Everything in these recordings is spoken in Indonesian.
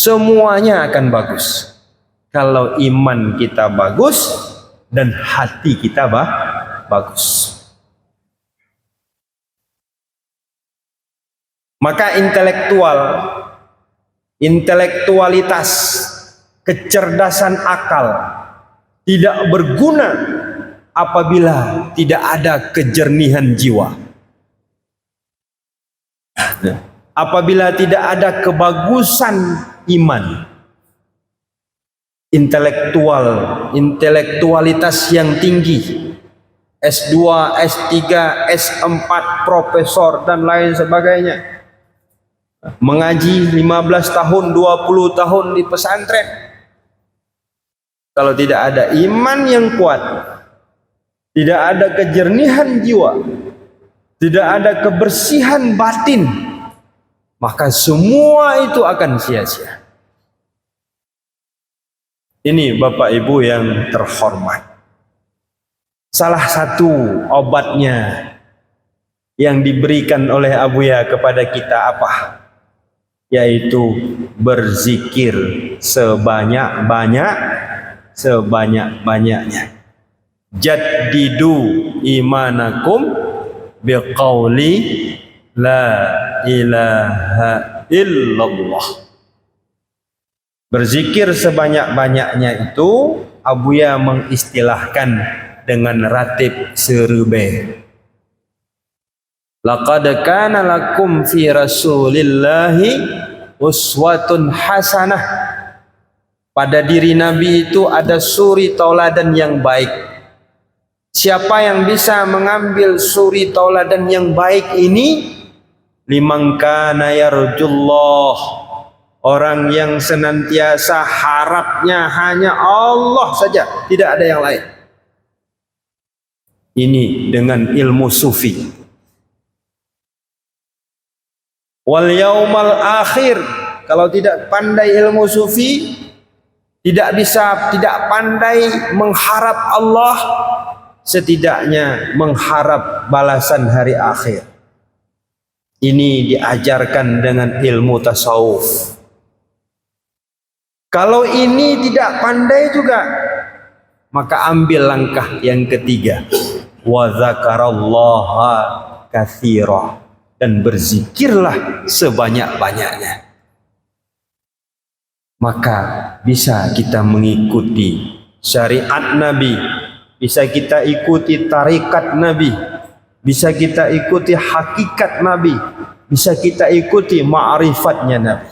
Semuanya akan bagus. Kalau iman kita bagus dan hati kita bagus. Maka intelektualitas, kecerdasan akal tidak berguna apabila tidak ada kejernihan jiwa. Apabila tidak ada kebagusan iman, intelektualitas yang tinggi, S2, S3, S4, profesor dan lain sebagainya, mengaji 15 tahun, 20 tahun di pesantren, kalau tidak ada iman yang kuat, tidak ada kejernihan jiwa, tidak ada kebersihan batin, maka semua itu akan sia-sia. Ini Bapak Ibu yang terhormat, salah satu obatnya yang diberikan oleh Abuya kepada kita apa? Yaitu berzikir sebanyak-banyaknya. Jaddidu imanakum biqauli la ilaha illallah. Berzikir sebanyak-banyaknya itu Abuya mengistilahkan dengan ratib serube. Laqad kana lakum fi Rasulillahi uswatun hasanah. Pada diri Nabi itu ada suri tauladan yang baik. Siapa yang bisa mengambil suri tauladan yang baik ini? Liman kana yarjullah, orang yang senantiasa harapnya hanya Allah saja, tidak ada yang lain. Ini dengan ilmu sufi. Wal yaumal akhir, kalau tidak pandai ilmu sufi, tidak pandai mengharap Allah, setidaknya mengharap balasan hari akhir. Ini diajarkan dengan ilmu tasawuf. Kalau ini tidak pandai juga, maka ambil langkah yang ketiga, wa dzakarallaha katsira, dan berzikirlah sebanyak-banyaknya. Maka bisa kita mengikuti syariat Nabi, bisa kita ikuti tarikat Nabi, bisa kita ikuti hakikat Nabi, bisa kita ikuti ma'rifatnya Nabi.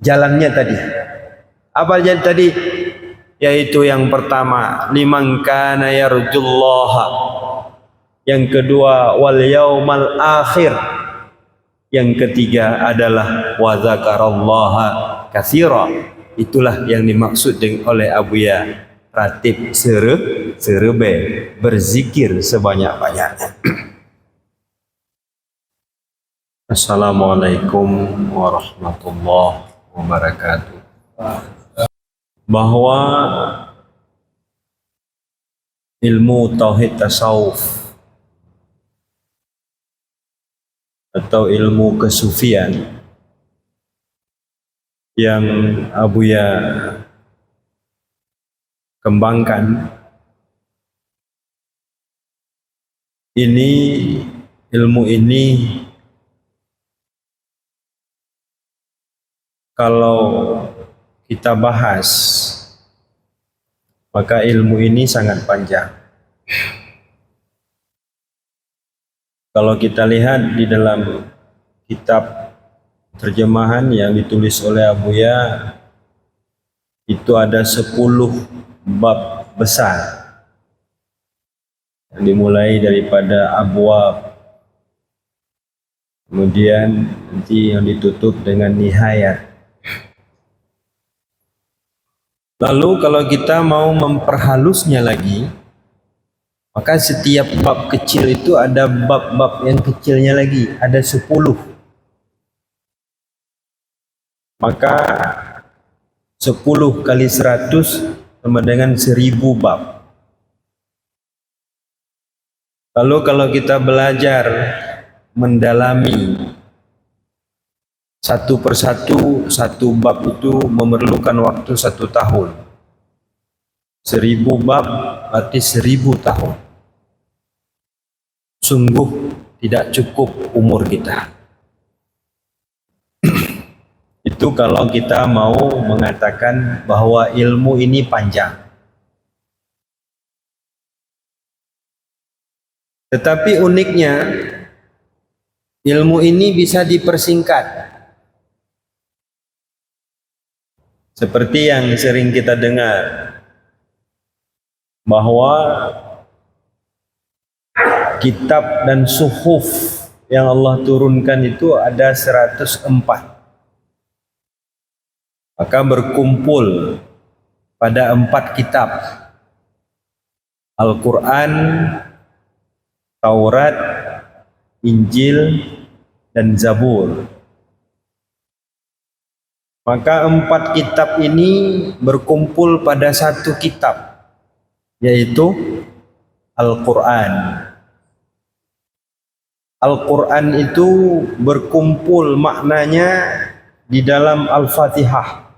Jalannya tadi, apa jalan tadi? Yaitu yang pertama, liman kana yarjullaha. Yang kedua, wal yaumal akhir. Yang ketiga adalah wa dzakarallaha katsira. Itulah yang dimaksud oleh Abuya ratib serebe, berzikir sebanyak-banyaknya. Assalamualaikum warahmatullahi wabarakatuh. Bahwa ilmu tauhid tasawuf atau ilmu kesufian yang Abuya kembangkan, ilmu ini kalau kita bahas, maka ilmu ini sangat panjang. Kalau kita lihat di dalam kitab terjemahan yang ditulis oleh Abuya, itu ada 10 bab besar yang dimulai daripada abwab, kemudian nanti yang ditutup dengan nihayat. Lalu kalau kita mau memperhalusnya lagi, maka setiap bab kecil itu ada bab-bab yang kecilnya lagi, ada 10. Maka 10 kali 100 sama dengan 1000 bab. Lalu kalau kita belajar mendalami Satu persatu, satu bab itu memerlukan waktu 1 tahun. 1000 bab berarti 1000 tahun. Sungguh tidak cukup umur kita. Itu kalau kita mau mengatakan bahwa ilmu ini panjang. Tetapi uniknya, ilmu ini bisa dipersingkat. Seperti yang sering kita dengar, bahwa kitab dan suhuf yang Allah turunkan itu ada 104. Maka berkumpul pada 4 kitab, Al-Quran, Taurat, Injil, dan Zabur. Maka 4 kitab ini berkumpul pada 1 kitab, yaitu Al-Quran. Al-Quran itu berkumpul maknanya di dalam Al-Fatihah.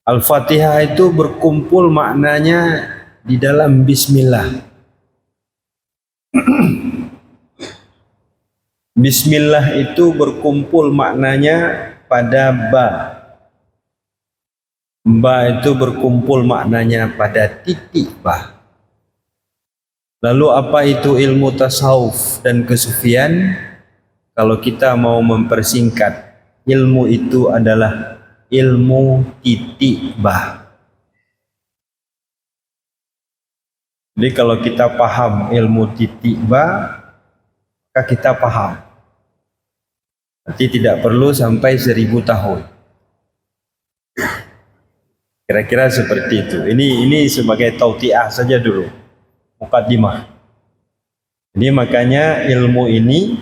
Al-Fatihah itu berkumpul maknanya di dalam Bismillah. Bismillah itu berkumpul maknanya pada ba. Ba itu berkumpul maknanya pada titik ba. Lalu apa itu ilmu tasawuf dan kesufian? Kalau kita mau mempersingkat, ilmu itu adalah ilmu titik ba. Jadi kalau kita paham ilmu titik ba, maka kita paham. Nanti tidak perlu sampai 1000 tahun. Kira-kira seperti itu. Ini sebagai tautiah saja dulu, mukaddimah. Jadi makanya ilmu ini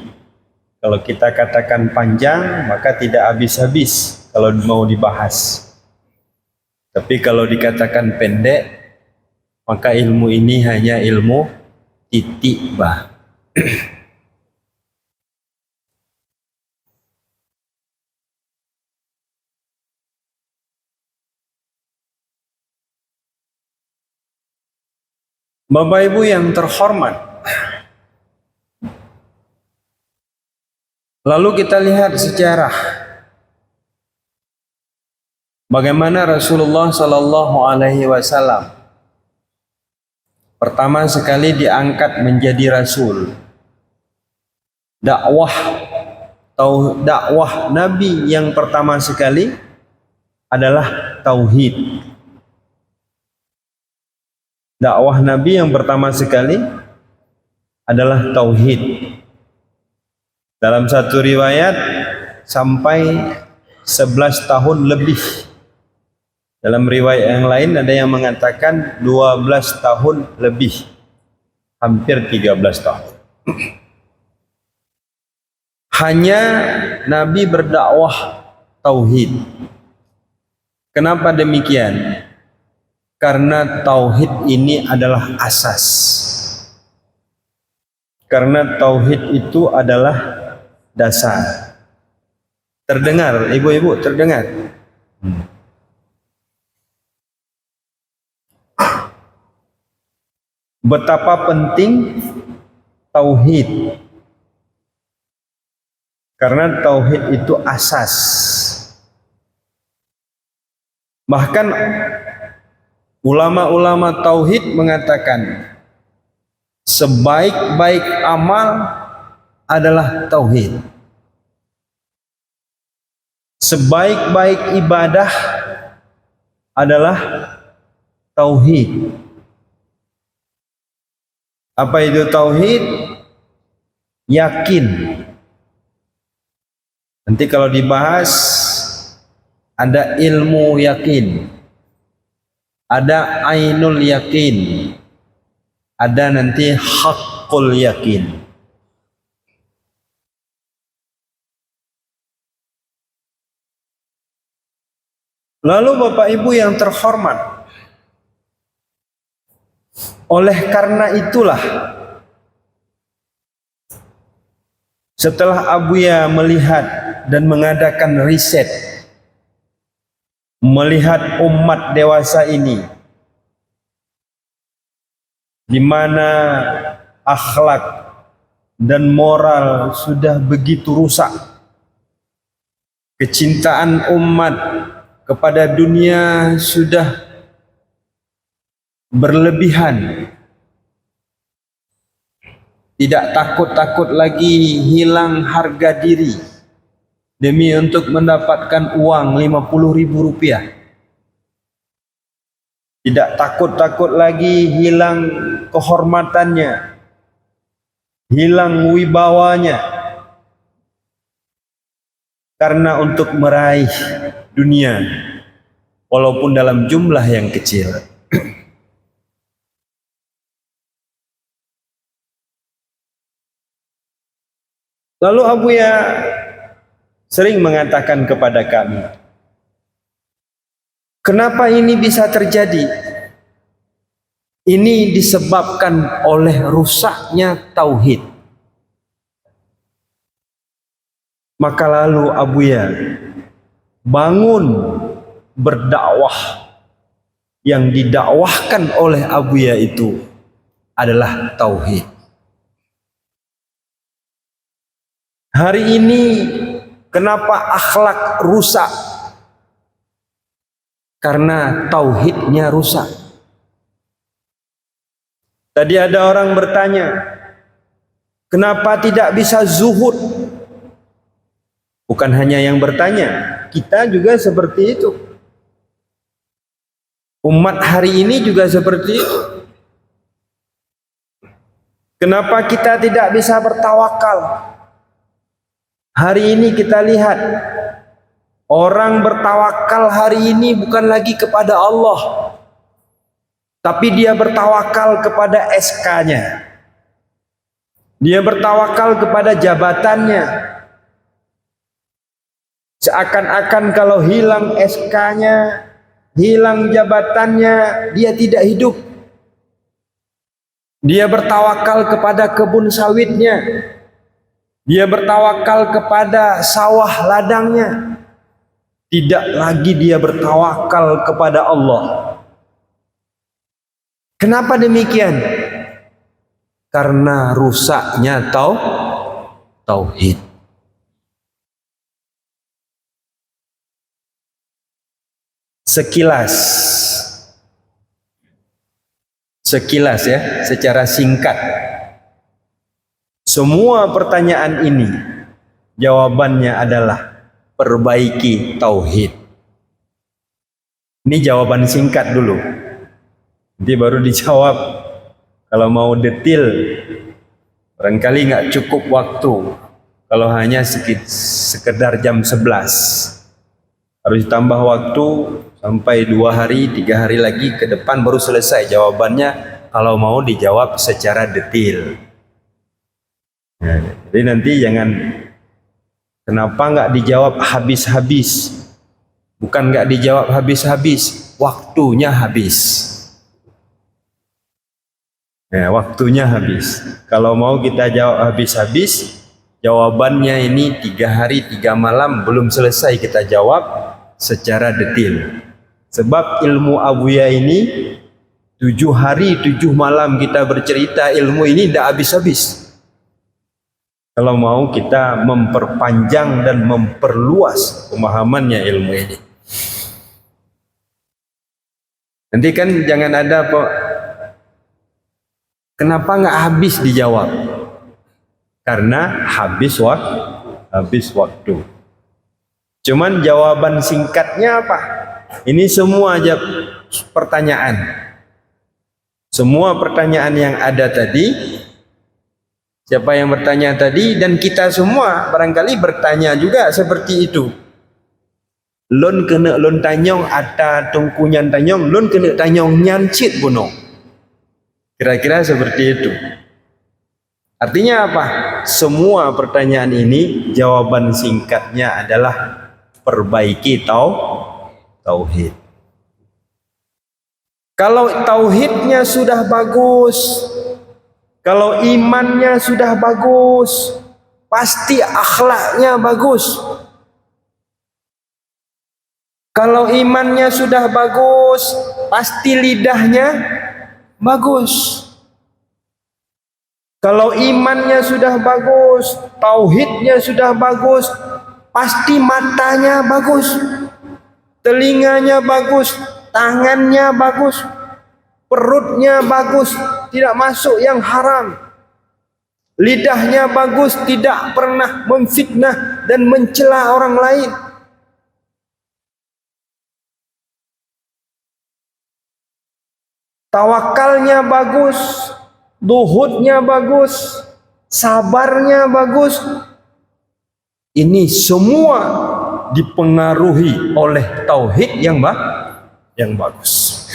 kalau kita katakan panjang, maka tidak habis-habis kalau mau dibahas. Tapi kalau dikatakan pendek, maka ilmu ini hanya ilmu titik ba. Bapak Ibu yang terhormat, lalu kita lihat sejarah bagaimana Rasulullah Sallallahu Alaihi Wasallam pertama sekali diangkat menjadi Rasul. Dakwah Nabi yang pertama sekali adalah tauhid. Dakwah Nabi yang pertama sekali adalah tauhid. Dalam satu riwayat sampai 11 tahun lebih. Dalam riwayat yang lain ada yang mengatakan 12 tahun lebih. Hampir 13 tahun. Hanya Nabi berdakwah tauhid. Kenapa demikian? Karena tauhid ini adalah asas. Karena tauhid itu adalah dasar. Terdengar, ibu-ibu, terdengar? Betapa penting tauhid. Karena tauhid itu asas. Bahkan ulama-ulama tauhid mengatakan sebaik-baik amal adalah tauhid. Sebaik-baik ibadah adalah tauhid. Apa itu tauhid? Yakin. Nanti kalau dibahas ada ilmu yakin, ada ainul yakin, ada nanti haqqul yakin. Lalu Bapak Ibu yang terhormat, oleh karena itulah Setelah Abuya melihat dan mengadakan riset, melihat umat dewasa ini, di mana akhlak dan moral sudah begitu rusak, kecintaan umat kepada dunia sudah berlebihan, tidak takut-takut lagi hilang harga diri demi untuk mendapatkan uang 50.000 rupiah. Tidak takut-takut lagi hilang kehormatannya, hilang wibawanya, karena untuk meraih dunia walaupun dalam jumlah yang kecil. Lalu Abuya sering mengatakan kepada kami, kenapa ini bisa terjadi? Ini disebabkan oleh rusaknya tauhid. Maka lalu Abuya bangun berdakwah. Yang didakwahkan oleh Abuya itu adalah tauhid. Hari ini kenapa akhlak rusak? Karena tauhidnya rusak. Tadi ada orang bertanya, kenapa tidak bisa zuhud? Bukan hanya yang bertanya, kita juga seperti itu. Umat hari ini juga seperti itu. Kenapa kita tidak bisa bertawakal? Hari ini kita lihat orang bertawakal hari ini bukan lagi kepada Allah, tapi dia bertawakal kepada SK-nya. Dia bertawakal kepada jabatannya. Seakan-akan kalau hilang SK-nya, hilang jabatannya, dia tidak hidup. Dia bertawakal kepada kebun sawitnya. Dia bertawakal kepada sawah ladangnya. Tidak lagi dia bertawakal kepada Allah. Kenapa demikian? Karena rusaknya tauhid. Sekilas ya, secara singkat. Semua pertanyaan ini jawabannya adalah perbaiki tauhid. Ini jawaban singkat dulu. Nanti baru dijawab. Kalau mau detail, barangkali nggak cukup waktu. Kalau hanya sekedar jam 11, harus ditambah waktu sampai 2 hari, 3 hari lagi ke depan baru selesai jawabannya. Kalau mau dijawab secara detail. Ya, jadi nanti jangan kenapa nggak dijawab habis-habis. Bukan nggak dijawab habis-habis, waktunya habis. Ya, waktunya habis. Kalau mau kita jawab habis-habis, jawabannya ini 3 hari 3 malam belum selesai kita jawab secara detail. Sebab ilmu Abuya ini 7 hari 7 malam kita bercerita ilmu ini tidak habis-habis. Kalau mau kita memperpanjang dan memperluas pemahamannya ilmu ini. Nanti kan jangan ada kok, kenapa nggak habis dijawab? Karena habis waktu. Cuman jawaban singkatnya apa? Ini semua aja pertanyaan. Semua pertanyaan yang ada tadi, siapa yang bertanya tadi dan kita semua barangkali bertanya juga seperti itu. Lon kena lon tanyong ata tungkunyan tanyong, lon kena tanyong nyancit buno. Kira-kira seperti itu. Artinya apa? Semua pertanyaan ini jawaban singkatnya adalah perbaiki tauhid. Kalau tauhidnya sudah bagus, kalau imannya sudah bagus, pasti akhlaknya bagus. Kalau imannya sudah bagus, pasti lidahnya bagus. Kalau imannya sudah bagus, tauhidnya sudah bagus, pasti matanya bagus, telinganya bagus, tangannya bagus, perutnya bagus, tidak masuk yang haram. Lidahnya bagus, tidak pernah memfitnah dan mencela orang lain. Tawakalnya bagus, zuhudnya bagus, sabarnya bagus. Ini semua dipengaruhi oleh tauhid yang bagus.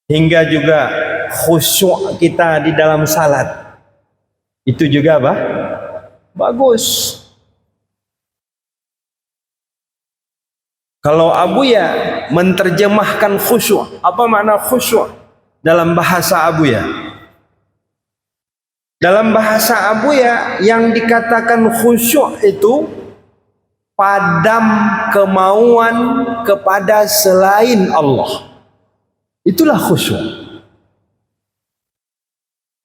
Hingga juga khusyuk kita di dalam salat. Itu juga bagus. Kalau Abuya menerjemahkan khusyuk, apa makna khusyuk dalam bahasa Abuya? Dalam bahasa Abuya yang dikatakan khusyuk itu padam kemauan kepada selain Allah. Itulah khusyuk.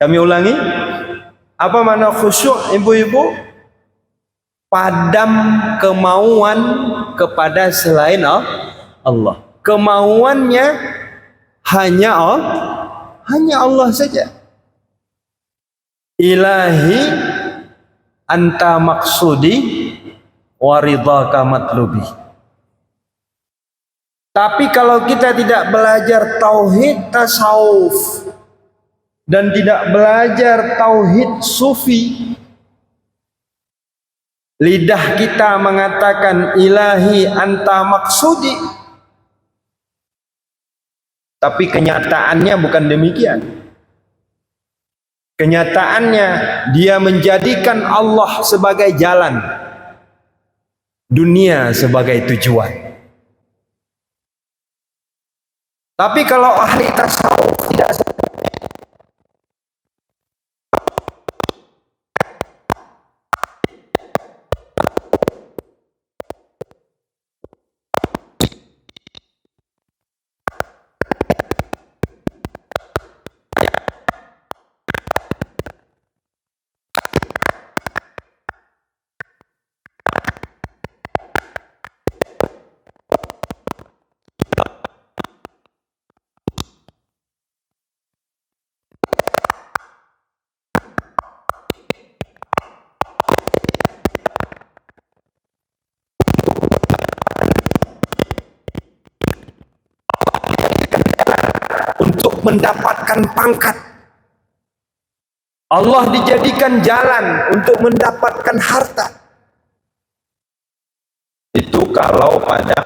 Kami ulangi, apa makna khusyuk, ibu-ibu? Padam kemauan kepada selain Allah. Kemauannya hanya Allah saja. Ilahi anta maksudi wa ridhaka matlubi. Tapi kalau kita tidak belajar tauhid tasawuf dan tidak belajar tauhid sufi, lidah kita mengatakan ilahi anta maksudi, tapi kenyataannya bukan demikian. Kenyataannya dia menjadikan Allah sebagai jalan, dunia sebagai tujuan. Tapi kalau ahli tasawuf tidak untuk mendapatkan pangkat, Allah dijadikan jalan untuk mendapatkan harta. Itu kalau pada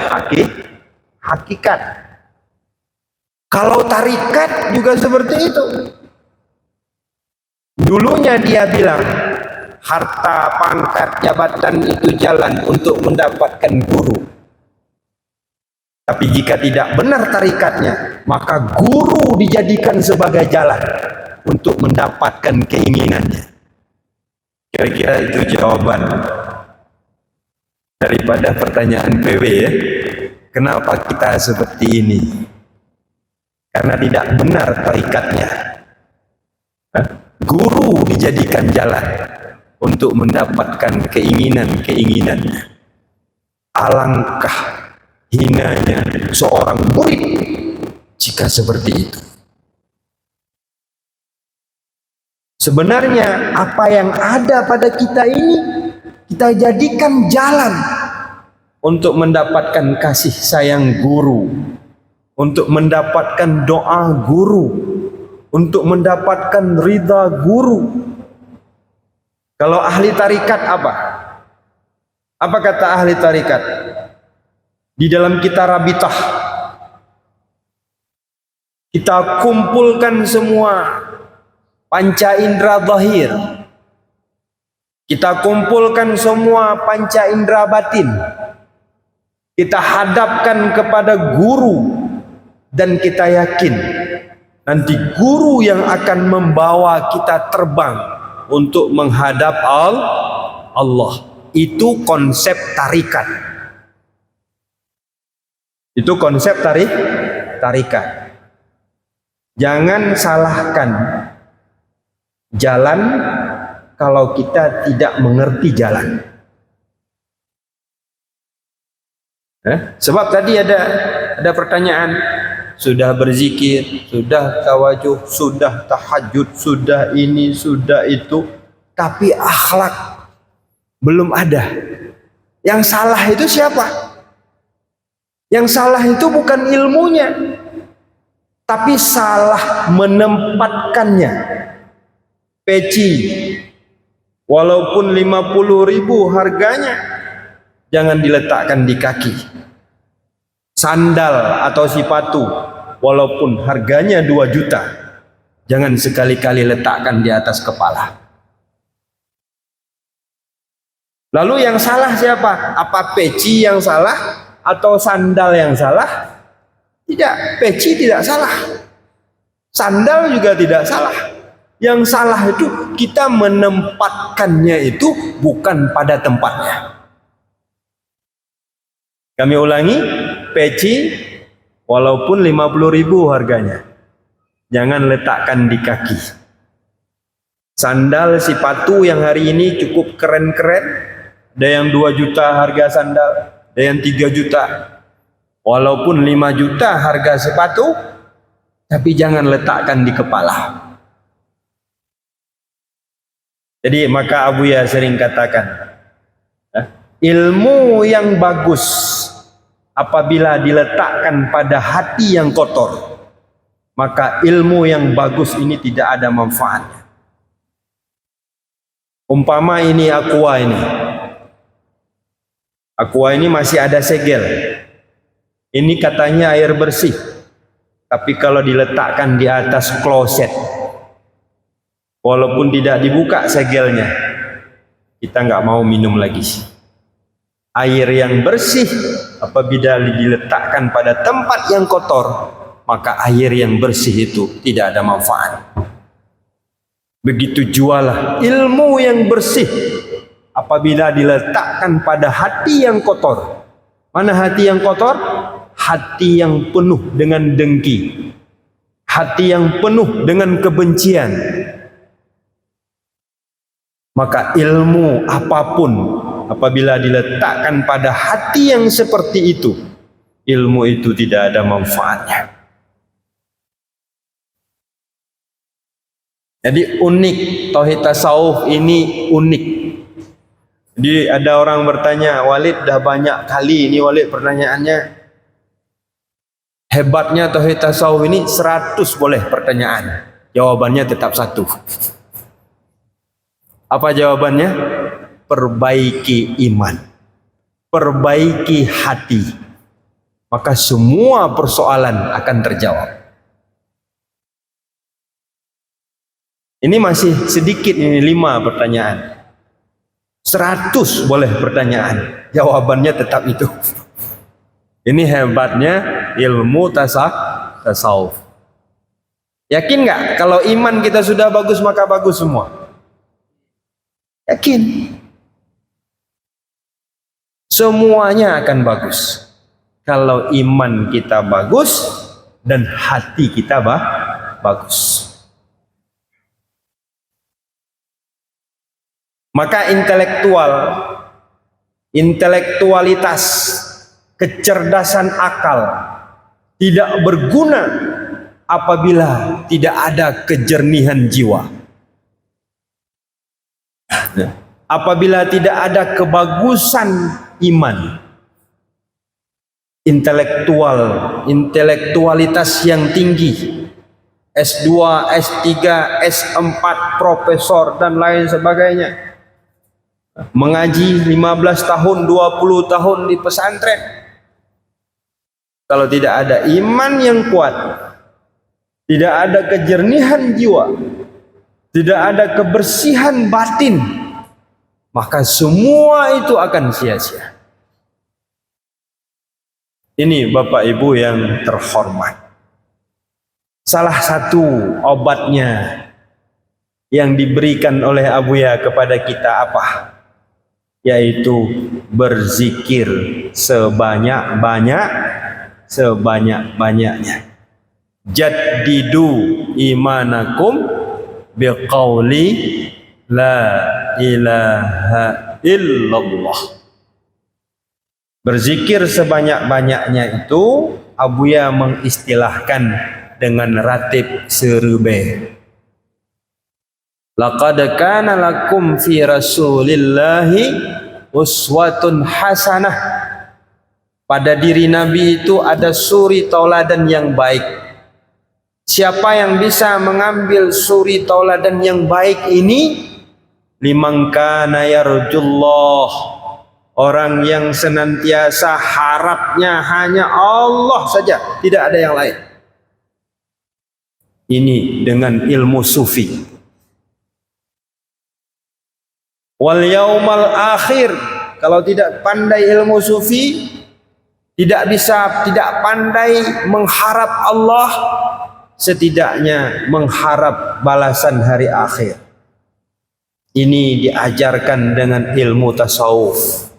hakikat. Kalau tarikat juga seperti itu. Dulunya dia bilang harta, pangkat, jabatan itu jalan untuk mendapatkan guru. Tapi jika tidak benar tarikatnya, maka guru dijadikan sebagai jalan untuk mendapatkan keinginannya. Kira-kira itu jawaban daripada pertanyaan PW ya. Kenapa kita seperti ini? Karena tidak benar tarikatnya. Guru dijadikan jalan untuk mendapatkan keinginan-keinginannya. Alangkah hinanya seorang murid jika seperti itu. Sebenarnya apa yang ada pada kita ini kita jadikan jalan untuk mendapatkan kasih sayang guru, untuk mendapatkan doa guru, untuk mendapatkan ridha guru. Kalau ahli tarikat apa? Apa kata ahli tarikat? Di dalam kitab Rabitah kita kumpulkan semua panca indera zahir, kita kumpulkan semua panca indera batin, kita hadapkan kepada guru, dan kita yakin nanti guru yang akan membawa kita terbang untuk menghadap Allah. Itu konsep tarikat. Itu konsep tarikat. Jangan salahkan jalan kalau kita tidak mengerti jalan. Sebab tadi ada pertanyaan, sudah berzikir, sudah tawajuh, sudah tahajud, sudah ini, sudah itu, tapi akhlak belum ada. Yang salah itu siapa? Yang salah itu bukan ilmunya, tapi salah menempatkannya. Peci walaupun 50.000 harganya, jangan diletakkan di kaki. Sandal atau sepatu walaupun harganya 2 juta, jangan sekali-kali letakkan di atas kepala. Lalu yang salah siapa? Apa peci yang salah atau sandal yang salah? Tidak, peci tidak salah, sandal juga tidak salah. Yang salah itu kita menempatkannya itu bukan pada tempatnya. Kami ulangi, peci walaupun 50.000 harganya, jangan letakkan di kaki. Sandal sepatu yang hari ini cukup keren-keren, ada yang 2 juta harga sandal, ada yang 3 juta, walaupun 5 juta harga sepatu, tapi jangan letakkan di kepala. Jadi maka Abuya sering katakan, ilmu yang bagus apabila diletakkan pada hati yang kotor, maka ilmu yang bagus ini tidak ada manfaatnya. Umpama ini aqua ini masih ada segel, ini katanya air bersih, tapi kalau diletakkan di atas kloset, walaupun tidak dibuka segelnya, kita nggak mau minum lagi. Air yang bersih apabila diletakkan pada tempat yang kotor, maka air yang bersih itu tidak ada manfaat. Begitu jualah ilmu yang bersih apabila diletakkan pada hati yang kotor. Mana hati yang kotor? Hati yang penuh dengan dengki, hati yang penuh dengan kebencian. Maka ilmu apapun apabila diletakkan pada hati yang seperti itu, ilmu itu tidak ada manfaatnya. Jadi unik, tauhid tasawuf ini unik. Jadi ada orang bertanya, Walid dah banyak kali ini Walid pertanyaannya, hebatnya tauhid tasawuf ini 100 boleh pertanyaan, jawabannya tetap 1. Apa jawabannya? Perbaiki iman, perbaiki hati, maka semua persoalan akan terjawab. Ini masih sedikit, ini 5 pertanyaan. 100 boleh pertanyaan, jawabannya tetap itu. Ini hebatnya ilmu tasawuf. Yakin nggak kalau iman kita sudah bagus maka bagus semua? Yakin? Semuanya akan bagus kalau iman kita bagus dan hati kita bagus. Maka intelektualitas, kecerdasan akal tidak berguna apabila tidak ada kejernihan jiwa. Apabila tidak ada kebagusan iman, intelektualitas yang tinggi, S2, S3, S4, profesor dan lain sebagainya, mengaji 15 tahun, 20 tahun di pesantren, kalau tidak ada iman yang kuat, tidak ada kejernihan jiwa, tidak ada kebersihan batin, maka semua itu akan sia-sia. Ini Bapak Ibu yang terhormat, Salah satu obatnya yang diberikan oleh Abuya kepada kita apa? Yaitu berzikir sebanyak-banyaknya. Jaddidu imanakum biqauli la ilaha illallah. Berzikir sebanyak-banyaknya itu Abuya mengistilahkan dengan ratib serube. Laqad kana lakum fi rasulillahi uswatun hasanah. Pada diri Nabi itu ada suri tauladan yang baik. Siapa yang bisa mengambil suri tauladan yang baik ini? Liman kana yarjullah, orang yang senantiasa harapnya hanya Allah saja, tidak ada yang lain. Ini dengan ilmu sufi. Wal yaumal akhir, kalau tidak pandai ilmu sufi, tidak pandai mengharap Allah, setidaknya mengharap balasan hari akhir. Ini diajarkan dengan ilmu tasawuf.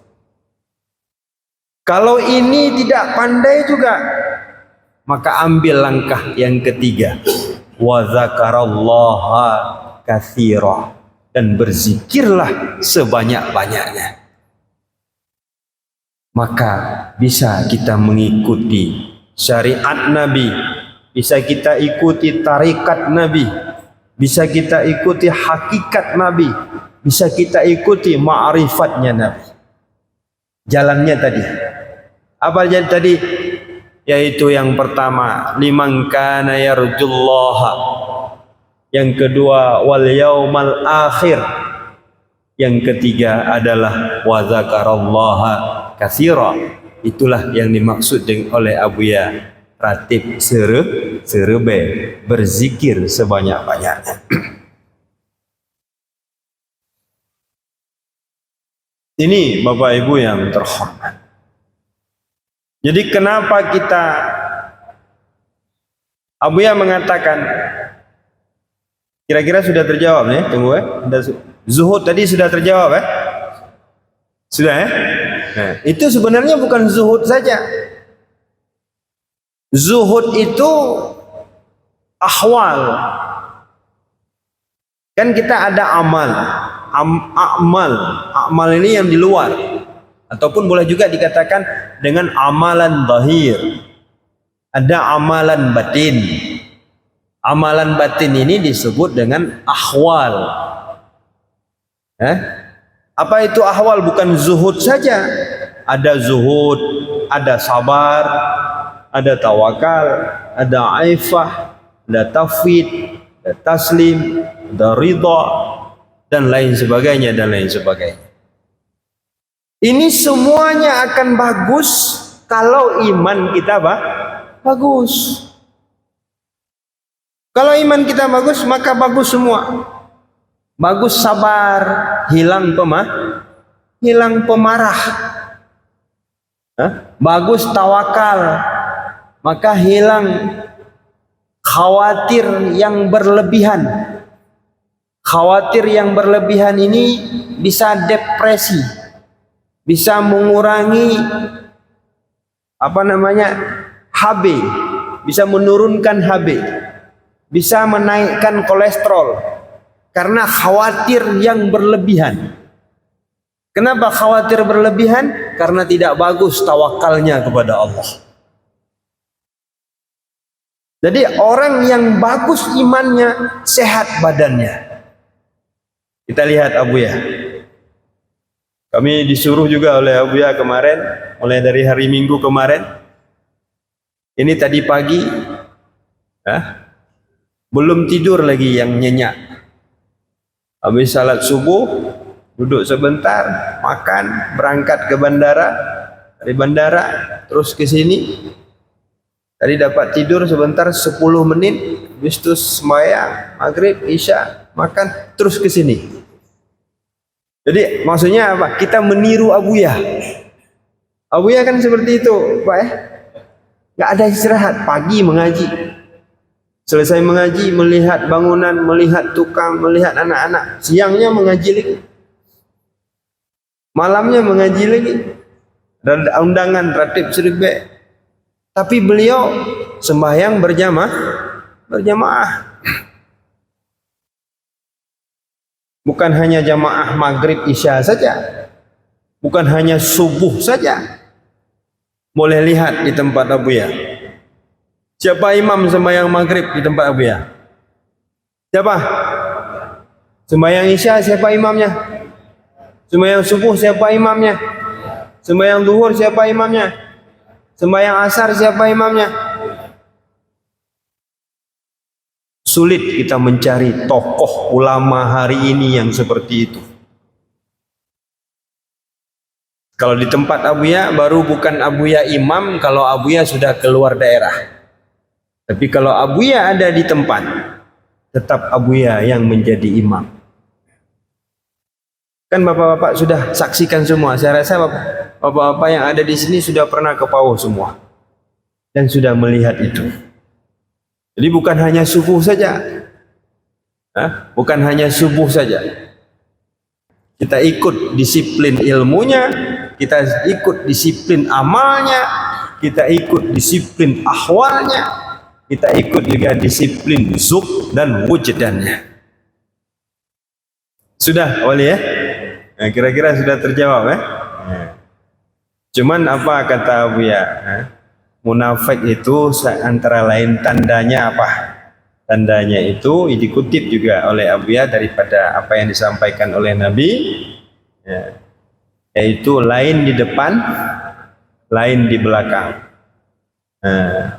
Kalau ini tidak pandai juga, maka ambil langkah yang ketiga, wa dzakarallaha katsira, dan berzikirlah sebanyak-banyaknya. Maka bisa kita mengikuti syariat Nabi, bisa kita ikuti tarikat Nabi, bisa kita ikuti hakikat Nabi, bisa kita ikuti ma'rifatnya Nabi. Jalannya tadi, apa jalan tadi? Yaitu yang pertama, liman kana yarjullaha. Yang kedua, wal yaumal akhir. Yang ketiga adalah wa dzakarallaha katsira. Itulah yang dimaksud oleh Abuya ratib serebe, berzikir sebanyak-banyaknya. Ini Bapak Ibu yang terhormat. Jadi kenapa kita, Abuya mengatakan, kira-kira sudah terjawab nih, tunggu zuhud tadi sudah terjawab Sudah Nah, itu sebenarnya bukan zuhud saja. Zuhud itu ahwal. Kan kita ada amal. Amal ini yang di luar. Ataupun boleh juga dikatakan dengan amalan zahir. Ada amalan batin. Amalan batin ini disebut dengan ahwal. Apa itu ahwal? Bukan zuhud saja. Ada zuhud, ada sabar, ada tawakal, ada aifah, ada tafwid, ada taslim, ada ridha, dan lain sebagainya, dan lain sebagainya. Ini semuanya akan bagus kalau iman kita bagus. Kalau iman kita bagus, maka bagus semua. Bagus sabar, hilang pemarah. Bagus tawakal, maka hilang khawatir yang berlebihan. Khawatir yang berlebihan ini bisa depresi, bisa mengurangi HB, bisa menurunkan HB, bisa menaikkan kolesterol. Karena khawatir yang berlebihan. Kenapa khawatir berlebihan? Karena tidak bagus tawakalnya kepada Allah. Jadi orang yang bagus imannya, sehat badannya. Kita lihat Abuya. Kami disuruh juga oleh Abuya kemarin, mulai dari hari Minggu kemarin. Ini tadi pagi, belum tidur lagi yang nyenyak. Habis salat subuh, duduk sebentar, makan, berangkat ke bandara, dari bandara terus ke sini. Tadi dapat tidur sebentar 10 menit, habis itu sembahyang, maghrib, isya, makan, terus ke sini. Jadi maksudnya apa? Kita meniru Abuya. Abuya kan seperti itu, Pak Gak ada istirahat, pagi mengaji, Selesai mengaji, melihat bangunan, melihat tukang, melihat anak-anak. Siangnya mengaji lagi. Malamnya mengaji lagi. Dan undangan ratib seribek. Tapi beliau sembahyang berjamaah. Bukan hanya jamaah maghrib isya saja. Bukan hanya subuh saja. Boleh lihat di tempat Abuya. Siapa imam sembahyang maghrib di tempat Abuya? Siapa? Sembahyang isya siapa imamnya? Sembahyang subuh siapa imamnya? Sembahyang zuhur siapa imamnya? Sembahyang asar siapa imamnya? Sulit kita mencari tokoh ulama hari ini yang seperti itu. Kalau di tempat Abuya baru bukan Abuya imam kalau Abuya sudah keluar daerah. Tapi kalau Abuya ada di tempat, tetap Abuya yang menjadi imam. Kan bapak-bapak sudah saksikan semua. Saya rasa bapak-bapak yang ada di sini sudah pernah ke Pau semua dan sudah melihat itu. Jadi bukan hanya subuh saja, bukan hanya subuh saja. Kita ikut disiplin ilmunya, kita ikut disiplin amalnya, kita ikut disiplin ahwalnya, kita ikut juga disiplin zuk dan wujdannya. Sudah Wali ya? Nah, kira-kira sudah terjawab ya? Cuman apa kata Abuya? Munafik itu antara lain tandanya apa? Tandanya itu dikutip juga oleh Abuya daripada apa yang disampaikan oleh Nabi, yaitu lain di depan, lain di belakang.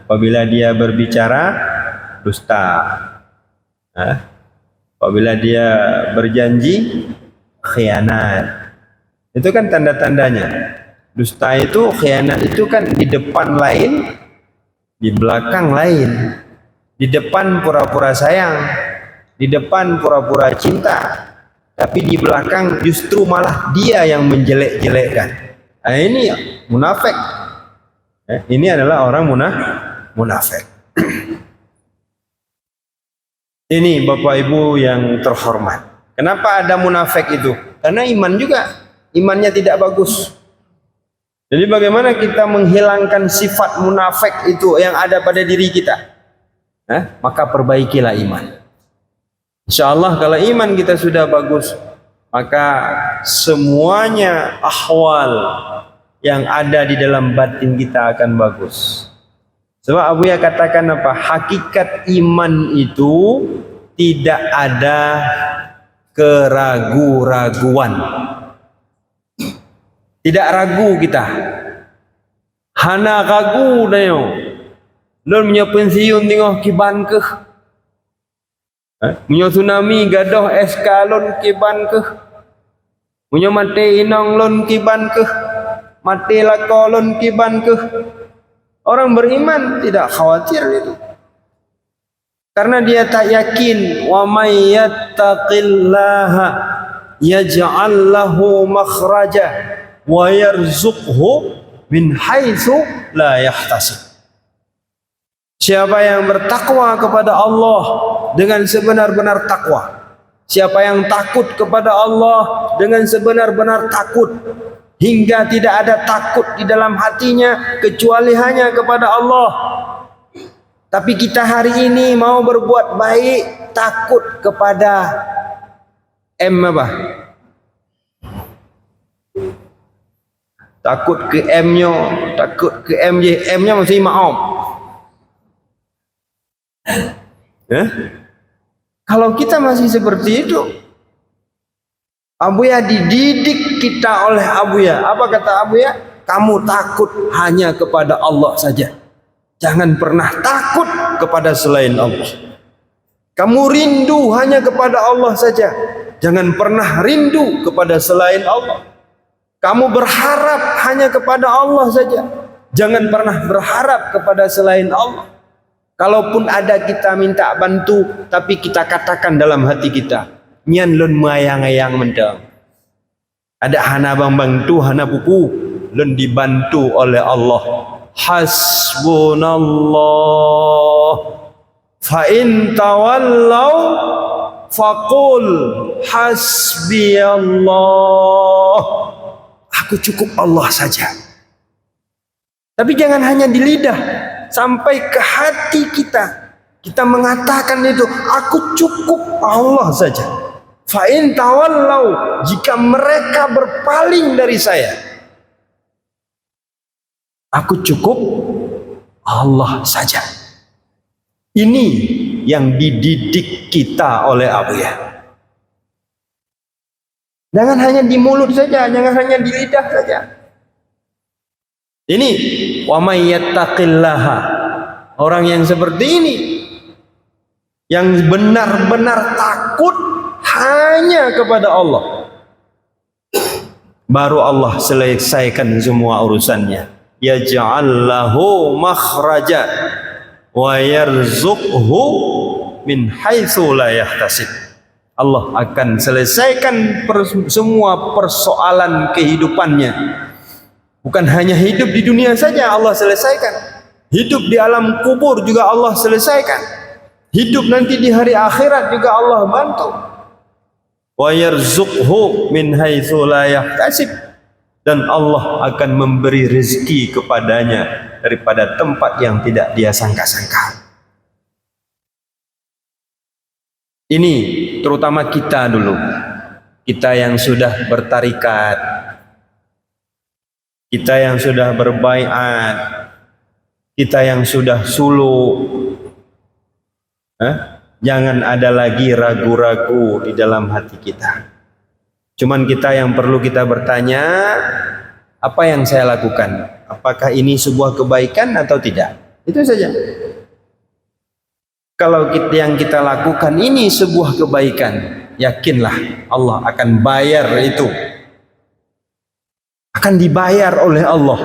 Apabila dia berbicara dusta, apabila dia berjanji khianat. Itu kan tanda-tandanya. Dusta itu, khianat itu kan di depan lain, di belakang lain. Di depan pura-pura sayang, di depan pura-pura cinta, tapi di belakang justru malah dia yang menjelek-jelekkan. Nah, ini munafik. Ini adalah orang munafik. Ini Bapak Ibu yang terhormat. Kenapa ada munafik itu? Karena iman juga, imannya tidak bagus. Jadi bagaimana kita menghilangkan sifat munafik itu yang ada pada diri kita? Maka perbaikilah iman. InsyaAllah kalau iman kita sudah bagus, maka semuanya ahwal yang ada di dalam batin kita akan bagus. Sebab Abuya katakan apa? Hakikat iman itu tidak ada keragu-raguan. Tidak ragu kita. Hana ragu dayo. Lon punya pensiun tengok kiban ke? Punya tsunami gadoh eskalon kiban ke? Punya mati inang lon kiban ke? Mati lakolon kiban ke? Orang beriman tidak khawatir itu. Karena dia tak yakin wa may yattaqillaha yaj'al lahu makhraja wa yarzuqhu min haitsu la yahtasib. Siapa yang bertakwa kepada Allah dengan sebenar-benar takwa, siapa yang takut kepada Allah dengan sebenar-benar takut, hingga tidak ada takut di dalam hatinya kecuali hanya kepada Allah. Tapi kita hari ini mau berbuat baik takut kepada apa? Takut ke M-nya, takut ke MJ, M-nya masih maaf. Kalau kita masih seperti itu, Abuya dididik kita oleh Abuya. Apa kata Abuya? Kamu takut hanya kepada Allah saja. Jangan pernah takut kepada selain Allah. Kamu rindu hanya kepada Allah saja. Jangan pernah rindu kepada selain Allah. Kamu berharap hanya kepada Allah saja. Jangan pernah berharap kepada selain Allah. Kalaupun ada kita minta bantu, tapi kita katakan dalam hati kita, nyan lun mayang-ayang mendang. Ada hana bang bantu, hana pupu, lun dibantu oleh Allah. Hasbunallah Fa in tawallaw faqul hasbiyallah. Aku cukup Allah saja. Tapi jangan hanya di lidah, sampai ke hati kita. Kita mengatakan itu, aku cukup Allah saja. Fa in tawallaw, jika mereka berpaling dari saya, aku cukup Allah saja. Ini yang dididik kita oleh Abuya. Jangan hanya di mulut saja, jangan hanya di lidah saja. Ini wa may yattaqillaha, orang yang seperti ini, yang benar-benar takut hanya kepada Allah, baru Allah selesaikan semua urusannya. Yaj'al lahu makhraja wa yarzuqhu min haitsu la yahtasib. Allah akan selesaikan semua persoalan kehidupannya. Bukan hanya hidup di dunia saja Allah selesaikan. Hidup di alam kubur juga Allah selesaikan. Hidup nanti di hari akhirat juga Allah bantu. Wa yarzuqhu min haitsu la yahtasib. Dan Allah akan memberi rezeki kepadanya daripada tempat yang tidak dia sangka-sangka. Ini terutama kita dulu, kita yang sudah bertarikat, kita yang sudah berbaiat, kita yang sudah suluk. Jangan ada lagi ragu-ragu di dalam hati kita. Cuman kita yang perlu kita bertanya, apa yang saya lakukan? Apakah ini sebuah kebaikan atau tidak? Itu saja. Kalau yang kita lakukan ini sebuah kebaikan, yakinlah Allah akan bayar itu. Akan dibayar oleh Allah.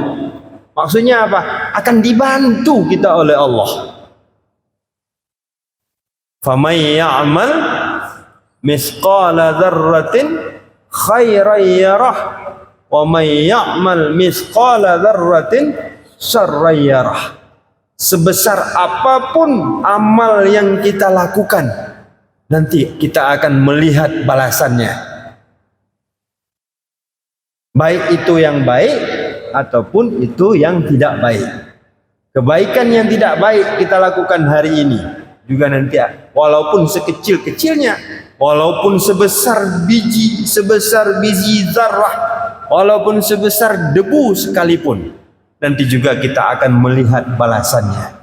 Maksudnya apa? Akan dibantu kita oleh Allah. Faman ya'mal misqala dzarratin khairan yarah wa may ya'mal misqala dzarratin syarran yarah. Sebesar apapun amal yang kita lakukan, nanti kita akan melihat balasannya. Baik itu yang baik ataupun itu yang tidak baik. Kebaikan yang tidak baik kita lakukan hari ini juga nanti, walaupun sekecil-kecilnya, walaupun sebesar biji zarrah, walaupun sebesar debu sekalipun, nanti juga kita akan melihat balasannya.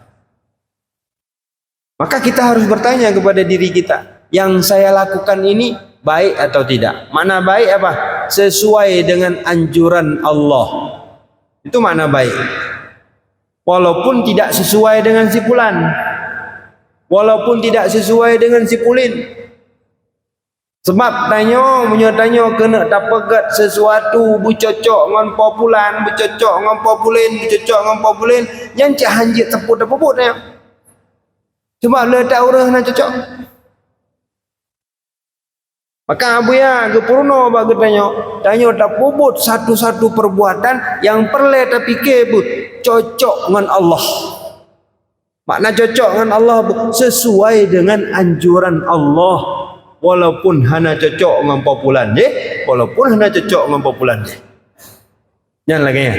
Maka kita harus bertanya kepada diri kita, yang saya lakukan ini baik atau tidak? Mana baik apa? Sesuai dengan anjuran Allah. Itu mana baik. Walaupun tidak sesuai dengan si fulan, walaupun tidak sesuai dengan si pulin. Sebab tanya kena dapat sesuatu bucocok ngan populan, bucocok ngan populin, bucocok ngan populin, yang cak hanjit teput-teput dia. Cuma le tak urang nak cocok. Maka abuya ke purno bagi tanya tak bubut satu-satu perbuatan yang perlu tak fikir bu cocok dengan Allah. Makna cocok dengan Allah sesuai dengan anjuran Allah. Walaupun hana cocok dengan populan je, walaupun hana cocok dengan populan je. Jangan lagi ya.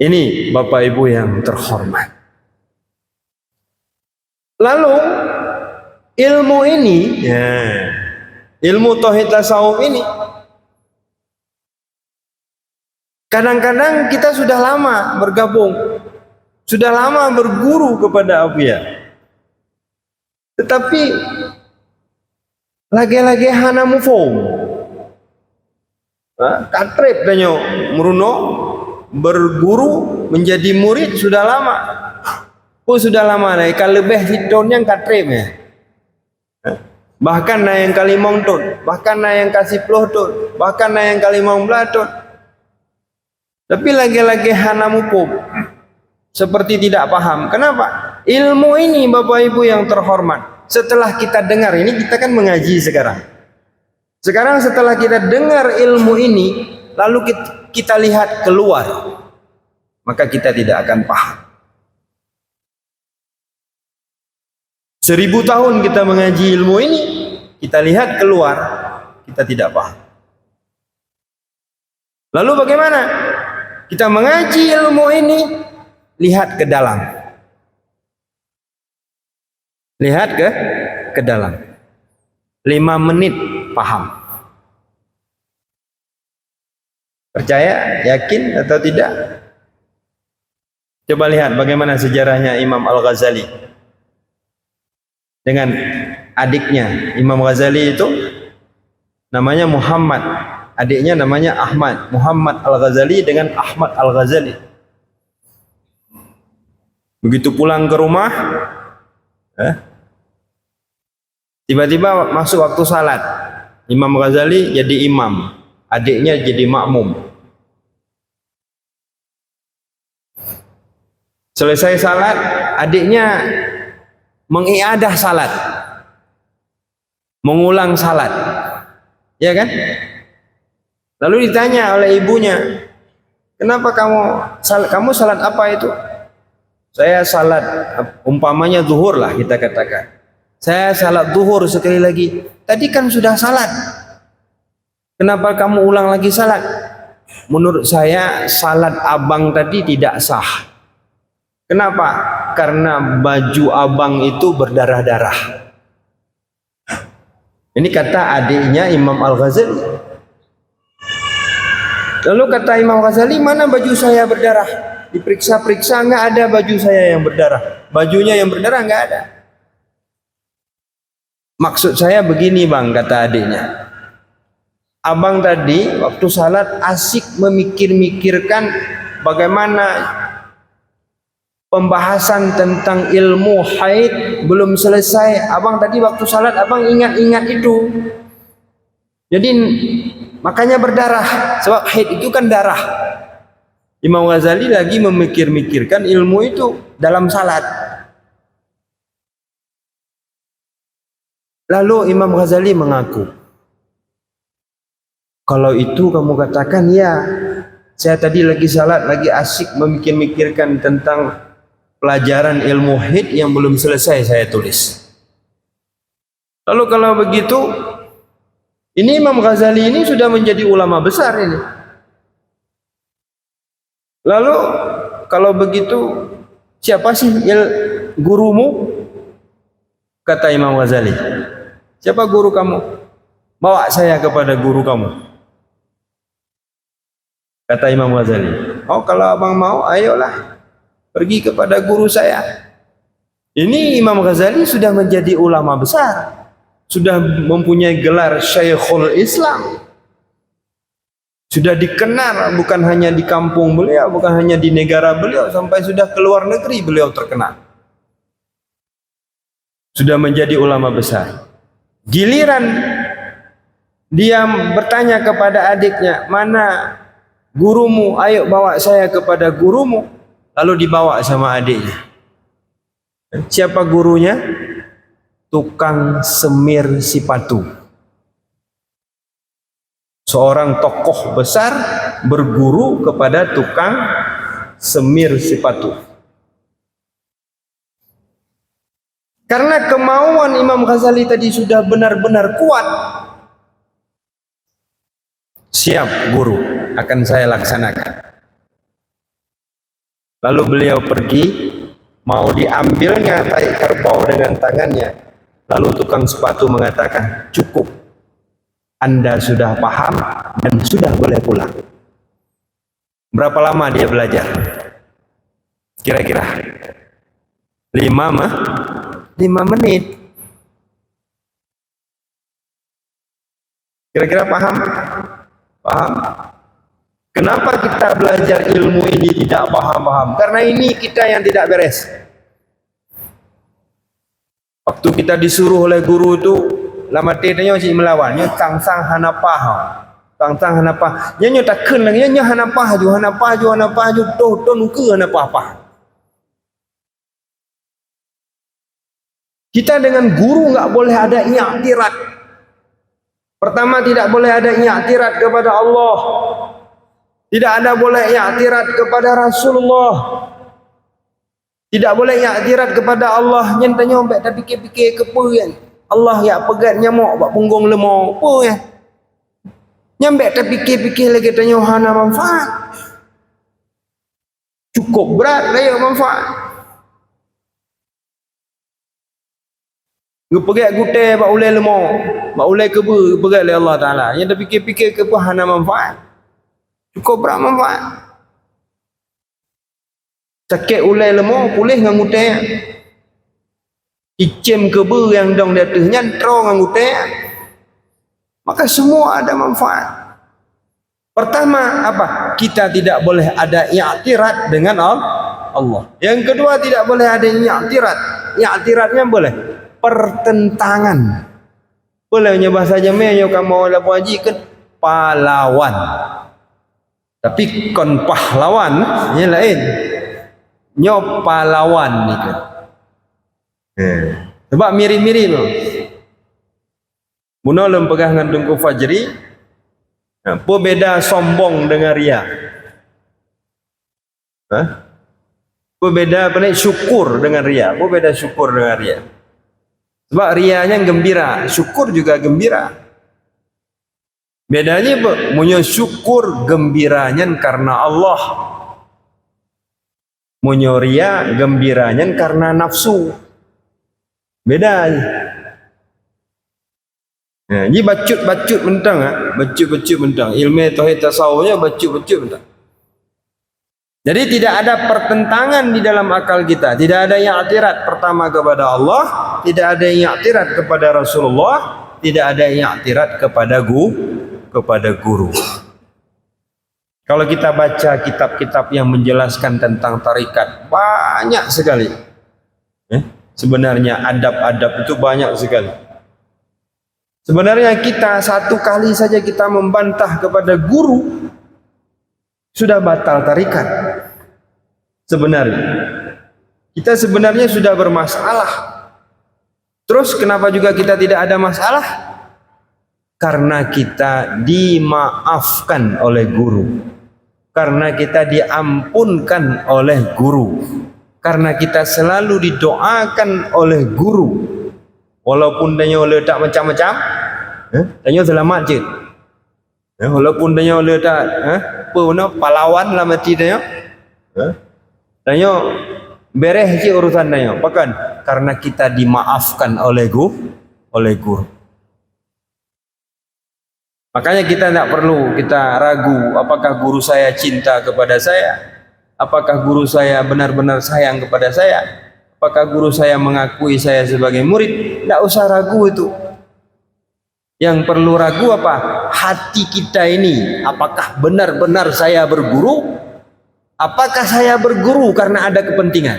Ini Bapak Ibu yang terhormat. Lalu ilmu ini, ilmu tauhid tasawuf ini, kadang-kadang kita sudah lama bergabung, sudah lama berguru kepada Abuya. Tetapi lagi-lagi hana mufum. Katrip tanya meruno berguru menjadi murid sudah lama. Sudah lama nih kalau lebih hitun yang katrip ya. Bahkan na yang kali mongtun, bahkan na yang kasih puluh tun, bahkan na yang kali mong belatun. Tapi lagi-lagi hana mufum. Seperti tidak paham. Kenapa? Ilmu ini Bapak Ibu yang terhormat, setelah kita dengar ini, kita kan mengaji sekarang. Sekarang setelah kita dengar ilmu ini, lalu kita lihat keluar, maka kita tidak akan paham. 1000 tahun kita mengaji ilmu ini, kita lihat keluar, kita tidak paham. Lalu bagaimana? Kita mengaji ilmu ini, lihat ke dalam. Lihat ke dalam. 5 menit paham. Percaya, yakin atau tidak? Coba lihat bagaimana sejarahnya Imam Al-Ghazali dengan adiknya. Imam Ghazali itu namanya Muhammad, adiknya namanya Ahmad. Muhammad Al-Ghazali dengan Ahmad Al-Ghazali. Begitu pulang ke rumah, tiba-tiba masuk waktu salat. Imam Ghazali jadi imam, adiknya jadi makmum. Selesai salat, adiknya mengiadah salat, mengulang salat, ya kan? Lalu ditanya oleh ibunya, kenapa kamu salat apa itu? Saya salat, umpamanya zuhur lah kita katakan. Saya salat zuhur sekali lagi. Tadi kan sudah salat. Kenapa kamu ulang lagi salat? Menurut saya salat abang tadi tidak sah. Kenapa? Karena baju abang itu berdarah-darah. Ini kata adiknya Imam Al-Ghazali. Lalu kata Imam Ghazali, mana baju saya berdarah? Diperiksa-periksa, nggak ada baju saya yang berdarah. Bajunya yang berdarah nggak ada. Maksud saya begini bang, kata adiknya. Abang tadi waktu salat asik memikir-mikirkan bagaimana pembahasan tentang ilmu haid belum selesai. Abang tadi waktu salat abang ingat-ingat itu. Jadi makanya berdarah. Sebab haid itu kan darah. Imam Ghazali lagi memikir-mikirkan ilmu itu dalam salat. Lalu Imam Ghazali mengaku, kalau itu kamu katakan ya, saya tadi lagi salat, lagi asik memikir-mikirkan tentang pelajaran ilmu haid yang belum selesai saya tulis. Lalu kalau begitu, ini Imam Ghazali ini sudah menjadi ulama besar ini. Lalu kalau begitu, siapa sih gurumu? Kata Imam Ghazali. Siapa guru kamu? Bawa saya kepada guru kamu. Kata Imam Ghazali. Oh, kalau abang mau, ayolah. Pergi kepada guru saya. Ini Imam Ghazali sudah menjadi ulama besar. Sudah mempunyai gelar Syekhul Islam. Sudah dikenal bukan hanya di kampung beliau, bukan hanya di negara beliau, sampai sudah ke luar negeri beliau terkenal. Sudah menjadi ulama besar. Giliran dia bertanya kepada adiknya, mana gurumu? Ayo bawa saya kepada gurumu. Lalu dibawa sama adiknya. Siapa gurunya? Tukang semir sepatu. Seorang tokoh besar berguru kepada tukang semir sepatu. Karena kemauan Imam Ghazali tadi sudah benar-benar kuat. Siap guru, akan saya laksanakan. Lalu beliau pergi, mau diambilnya tai kerbau dengan tangannya. Lalu tukang sepatu mengatakan, cukup. Anda sudah paham dan sudah boleh pulang. Berapa lama dia belajar? Kira-kira 5 menit. Kira-kira paham? Paham? Kenapa kita belajar ilmu ini tidak paham-paham? Karena ini kita yang tidak beres. Waktu kita disuruh oleh guru itu, lama tanya si melawan, nya tangsang hanapah. Tangsang hanapah. Nya tak ken lagi, nya hanapah ju to nuke hanapah. Kita dengan guru nggak boleh ada i'tirat. Pertama, tidak boleh ada i'tirat kepada Allah. Tidak ada boleh i'tirat kepada Rasulullah. Tidak boleh i'tirat kepada Allah. Yang tanya ambek tak fikir-fikir ke apa kan. Allah ya pegat nyamuk bak punggung lemau apa kan. Nyambek tak fikir-fikir lagi tanya hana manfaat. Cukup berat lah ya manfaat. Pegat gutai bak ulai lemau, bak ulai keba pegat oleh Allah Taala. Yang tak fikir-fikir ke apa hana manfaat. Cukup berat manfaat. Sakit ulai lemau pulih dengan gutai. Icem keba yang dong di atas nyantro dengan gutai. Maka semua ada manfaat. Pertama apa? Kita tidak boleh ada i'tirat dengan Allah. Yang kedua tidak boleh ada i'tirat. I'tiratnya boleh pertentangan. Bolehnya bahasa Jamin yang kamu lapu haji kan pahlawan. Tapi kon pahlawan yang lain. Nyo pahlawan ni kan. Sebab mirip-mirip tu. Buno lem pegah dengan Tungku Fajri. Apa beda sombong dengan ria? Apa beda apa ni syukur dengan ria? Apa beda syukur dengan ria? Sebab rianya gembira, syukur juga gembira. Bedanya apa? Munyo syukur gembiranya karena Allah. Munyo ria gembiranya karena nafsu. Beda. Jadi bacut-bacut mentang, bacut-bacut mentang. Ilmu tauhid tasawufnya bacut-bacut mentang. Jadi tidak ada pertentangan di dalam akal kita. Tidak ada yang i'tirat pertama kepada Allah, tidak ada yang i'tirat kepada Rasulullah, tidak ada yang i'tirat kepada guru. Kalau kita baca kitab-kitab yang menjelaskan tentang tarikat, banyak sekali. Sebenarnya adab-adab itu banyak sekali. Sebenarnya kita satu kali saja kita membantah kepada guru sudah batal tarikat. Sebenarnya kita sebenarnya sudah bermasalah. Terus kenapa juga kita tidak ada masalah? Karena kita dimaafkan oleh guru. Karena kita diampunkan oleh guru. Karena kita selalu didoakan oleh guru. Walaupun dia letak macam-macam, dia selamat je. Walaupun dia letak pahlawan lah mati dia, dia beres je urusan dia. Bahkan karena kita dimaafkan oleh guru. Makanya kita tidak perlu kita ragu apakah guru saya cinta kepada saya, apakah guru saya benar-benar sayang kepada saya. Apakah guru saya mengakui saya sebagai murid? Tidak usah ragu itu. Yang perlu ragu apa? Hati kita ini. Apakah benar-benar saya berguru? Apakah saya berguru karena ada kepentingan?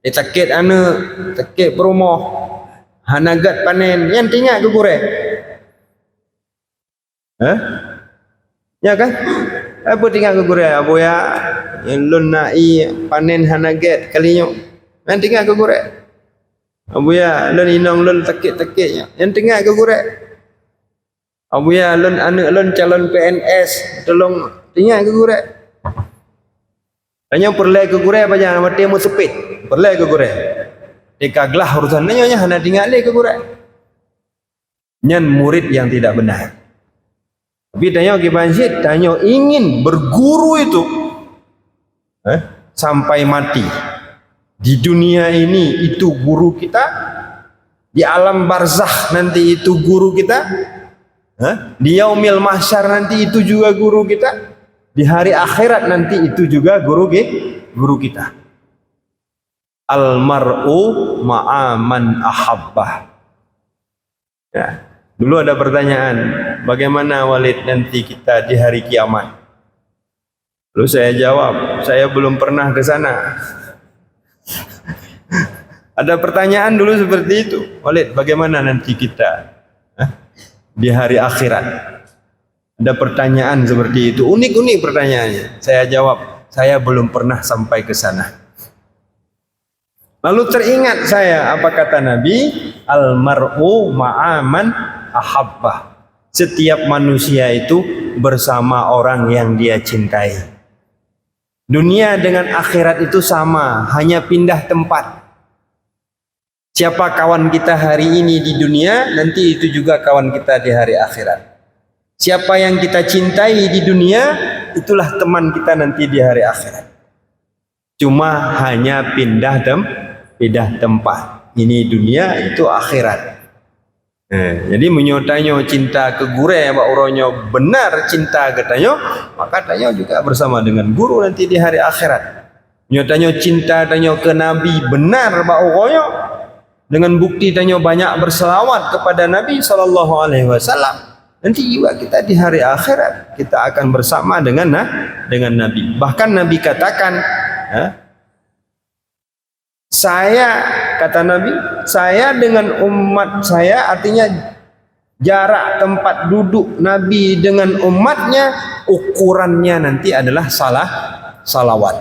Takut anak, takut perumoh, hanagat panen, yang tinggal ke gure. Ya kan? Apa tinggal ke gure? Abu ya, yang lun nai panen hanagat kalinya. Yang tinggal ke gurek. Abu ya, lun inong lun takik-takiknya. Yang tinggal ke gurek. Abu ya, lun anak lun calon PNS. Tolong tinggal ke gurek. Hanya perlai ke gurek apa jangan mati mu sepit. Perlai ke gurek. Dikaglah urusan nanya hanya tinggal ke gurek. Nyan murid yang tidak benar. Tapi tanya ke Banjid, tanya ingin berguru itu sampai mati. Di dunia ini itu guru kita, di alam barzakh nanti itu guru kita, di yaumil mahsyar nanti itu juga guru kita, di hari akhirat nanti itu juga guru kita. Almar'u ma'aman ahabbah. Ya, dulu ada pertanyaan, bagaimana Walid nanti kita di hari kiamat? Lalu saya jawab, saya belum pernah ke sana. Ada pertanyaan dulu seperti itu. Walid, bagaimana nanti kita di hari akhirat? Ada pertanyaan seperti itu. Unik-unik pertanyaannya. Saya jawab, saya belum pernah sampai ke sana. Lalu teringat saya apa kata Nabi? Almar'u ma'aman ahabbah. Setiap manusia itu bersama orang yang dia cintai. Dunia dengan akhirat itu sama, hanya pindah tempat. Siapa kawan kita hari ini di dunia, nanti itu juga kawan kita di hari akhirat. Siapa yang kita cintai di dunia, itulah teman kita nanti di hari akhirat. Cuma hanya pindah tempat. Ini dunia, itu akhirat. Jadi menyotanyo cinta ke guru Pak Uronyo benar cinta katanya, maka tanyo juga bersama dengan guru nanti di hari akhirat. Menyotanyo cinta tanyo ke Nabi benar Pak Uronyo, dengan bukti tanyo banyak berselawat kepada Nabi sallallahu alaihi wasallam. Nanti juga kita di hari akhirat kita akan bersama dengan Nabi. Bahkan Nabi katakan, kata Nabi, saya dengan umat saya, artinya jarak tempat duduk Nabi dengan umatnya, ukurannya nanti adalah salawat.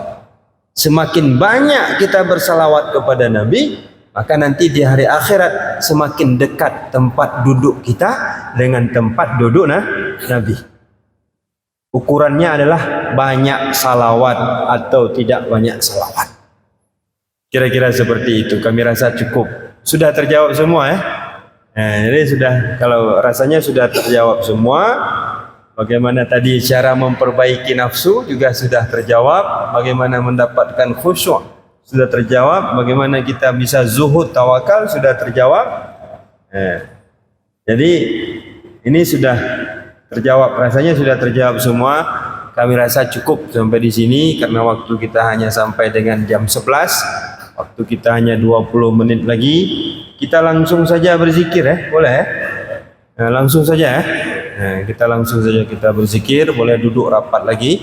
Semakin banyak kita bersalawat kepada Nabi, maka nanti di hari akhirat semakin dekat tempat duduk kita dengan tempat duduk Nabi. Ukurannya adalah banyak salawat atau tidak banyak salawat. Kira-kira seperti itu. Kami rasa cukup. Sudah terjawab semua ya. Jadi sudah, kalau rasanya sudah terjawab semua. Bagaimana tadi cara memperbaiki nafsu juga sudah terjawab. Bagaimana mendapatkan khusyuk sudah terjawab. Bagaimana kita bisa zuhud tawakal sudah terjawab. Jadi ini sudah terjawab. Rasanya sudah terjawab semua. Kami rasa cukup sampai di sini karena waktu kita hanya sampai dengan jam 11. Waktu kita hanya 20 menit lagi. Kita langsung saja berzikir ya, boleh ya? Langsung saja ya. Kita langsung saja kita berzikir, boleh duduk rapat lagi.